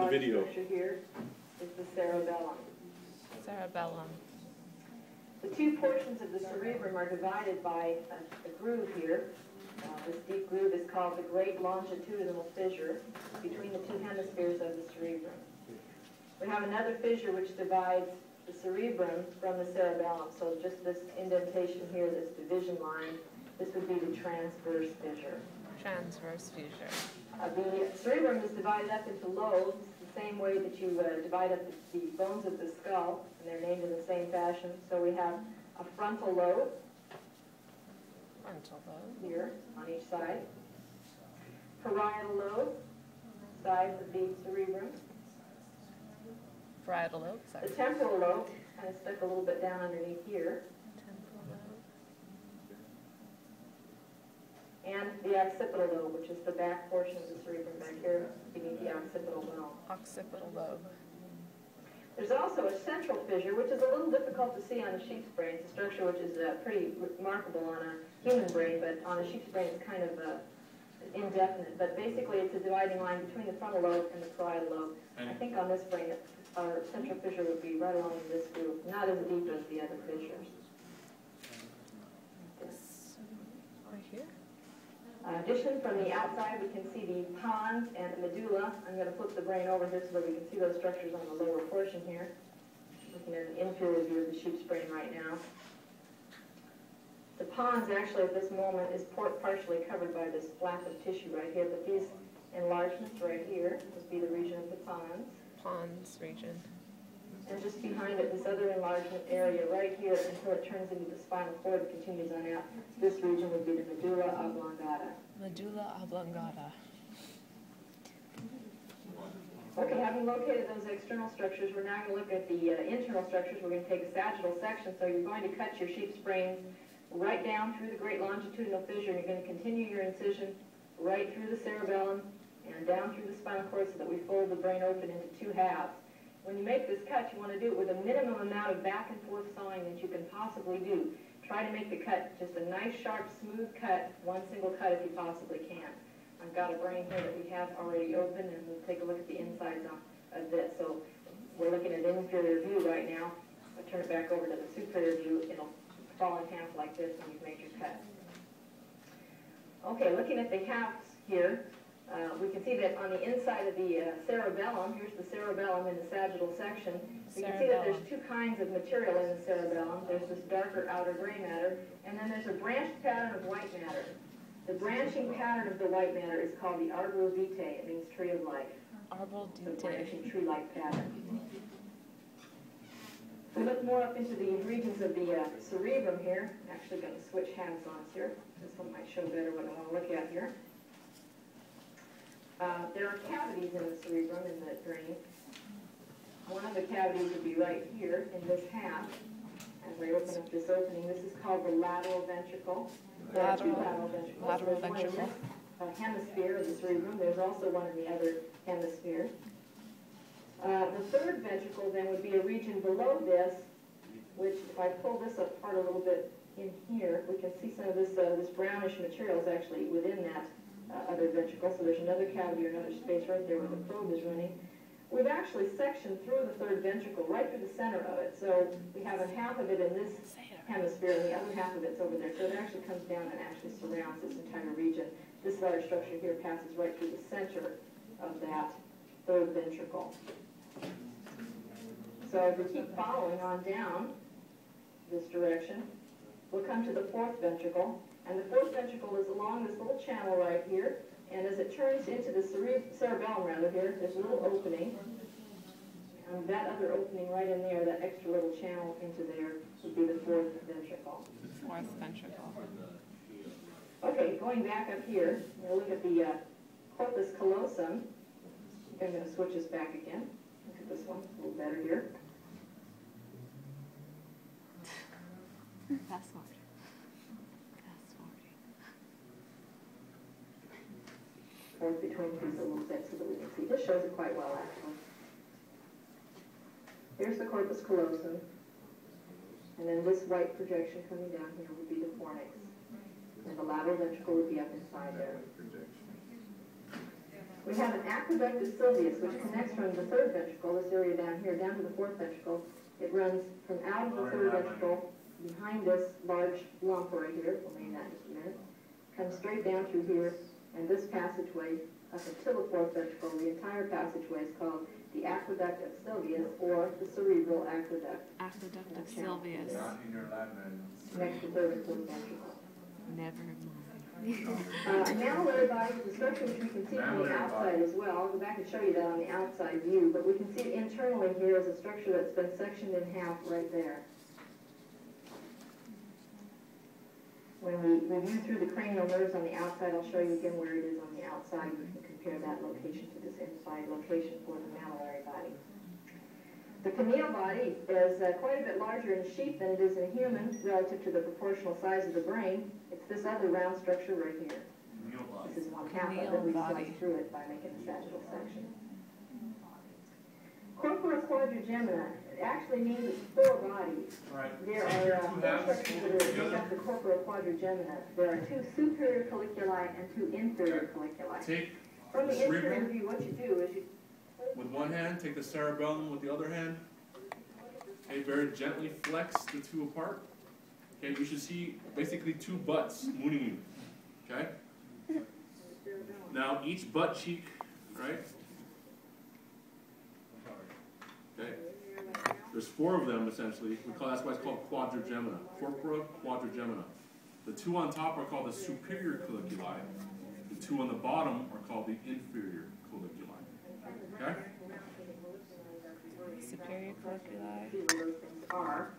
video. Structure here is the cerebellum. Cerebellum. The two portions of the cerebrum are divided by a groove here. This deep groove is called the great longitudinal fissure between the two hemispheres of the cerebrum. We have another fissure which divides the cerebrum from the cerebellum. So just this indentation here, this division line, this would be the transverse fissure. Transverse fissure. The cerebrum is divided up into lobes, the same way that you divide up the bones of the skull, and they're named in the same fashion. So we have a frontal lobe, here on each side, parietal lobe, sides of the cerebrum. Parietal lobe, sorry. The temporal lobe, kind of stuck a little bit down underneath here. Temporal lobe. And the occipital lobe, which is the back portion of the cerebrum back here beneath the occipital bone. Occipital lobe. There's also a central fissure, which is a little difficult to see on a sheep's brain. It's a structure which is pretty remarkable on a human brain, but on a sheep's brain it's kind of indefinite. But basically it's a dividing line between the frontal lobe and the parietal lobe. I think on this brain our central fissure would be right along this groove, not as deep as the other fissures. This right here? Addition from the outside, we can see the pons and the medulla. I'm going to flip the brain over here so that we can see those structures on the lower portion here. Looking at an inferior view of the sheep's brain right now. The pons actually at this moment is partially covered by this flap of tissue right here, but these enlargements right here would be the region of the pons. Pons region. And just behind it, this other enlargement area right here until it turns into the spinal cord and continues on out. This region would be the medulla oblongata. Medulla oblongata. Okay, having located those external structures, we're now going to look at the internal structures. We're going to take a sagittal section, so you're going to cut your sheep's brain right down through the great longitudinal fissure. You're going to continue your incision right through the cerebellum and down through the spinal cord so that we fold the brain open into two halves. When you make this cut, you want to do it with a minimum amount of back and forth sawing that you can possibly do. Try to make the cut just a nice, sharp, smooth cut, one single cut if you possibly can. I've got a brain here that we have already open, and we'll take a look at the insides of this. So we're looking at an inferior view right now. I'll turn it back over to the superior view. It'll fall in half like this when you've made your cut. Okay, looking at the halves here, we can see that on the inside of the cerebellum, here's the cerebellum in the sagittal section. You can see that there's two kinds of material in the cerebellum. There's this darker outer gray matter, and then there's a branched pattern of white matter. The branching pattern of the white matter is called the arbor vitae. It means tree of life. Arbor The vitae. branching tree-like pattern. If we look more up into the regions of the cerebrum here, I'm actually going to switch hands on us here. This one might show better what I want to look at here. There are cavities in the cerebrum, in the brain. One of the cavities would be right here in this half. As we open up this opening, this is called the lateral ventricle. There are two lateral ventricles. Lateral There's one in ventricle. this hemisphere of the cerebrum. There's also one in the other hemisphere. The third ventricle then would be a region below this, which if I pull this apart a little bit in here, we can see some of this brownish material is actually within that other ventricle. So there's another cavity or another space right there where the probe is running. We've actually sectioned through the third ventricle, right through the center of it. So we have half of it in this hemisphere and the other half of it's over there. So it actually comes down and actually surrounds this entire region. This large structure here passes right through the center of that third ventricle. So if we keep following on down this direction, we'll come to the fourth ventricle. And the fourth ventricle is along this little channel right here. And as it turns into the cerebellum rather here, there's a little opening. And that other opening right in there, that extra little channel into there, would be the fourth ventricle. Fourth ventricle. Okay, going back up here, we'll look at the corpus callosum. I'm going to switch this back again. Look at this one, a little better here. Fast forward. Fast forwarding. Between these a little bit so that we can see. This shows it quite well, actually. Here's the corpus callosum, and then this white projection coming down here would be the fornix, and the lateral ventricle would be up inside there. We have an aqueduct of Sylvius, which connects from the third ventricle, this area down here, down to the fourth ventricle. It runs from out of the third ventricle, behind this large lump right here, we'll name that in just a minute, comes straight down through here, and this passageway up until the fourth ventricle. The entire passageway is called the aqueduct of Sylvius, or the cerebral aqueduct. Aqueduct of Sylvius. Not in your lab, man. Next to third and fourth ventricle. Never mind. Mammillary body is a structure which we can see from the outside as well. I'll go back and show you that on the outside view, but we can see internally here is a structure that's been sectioned in half right there. When we review through the cranial nerves on the outside, I'll show you again where it is on the outside. You can compare that location to this inside location for the mammillary body. The pineal body is quite a bit larger in sheep than it is in human relative to the proportional size of the brain. It's this other round structure right here. This is one half of it. We slice through it by making a sagittal section. Corpora quadrigemina actually means it's four bodies. Right. There are four structures that make up the corpora quadrigemina. There are two superior colliculi and two inferior colliculi. Take From the the interior cerebrum view, what you do is you with one hand, take the cerebellum with the other hand. Okay, very gently flex the two apart. Okay, you should see basically two butts mooning you. Okay? Now each butt cheek, right? Okay. There's four of them essentially. That's why it's called quadrigemina. Corpora quadrigemina. The two on top are called the superior colliculi. The two on the bottom are called the inferior colliculi. Okay? Superior colliculi. see where those things are.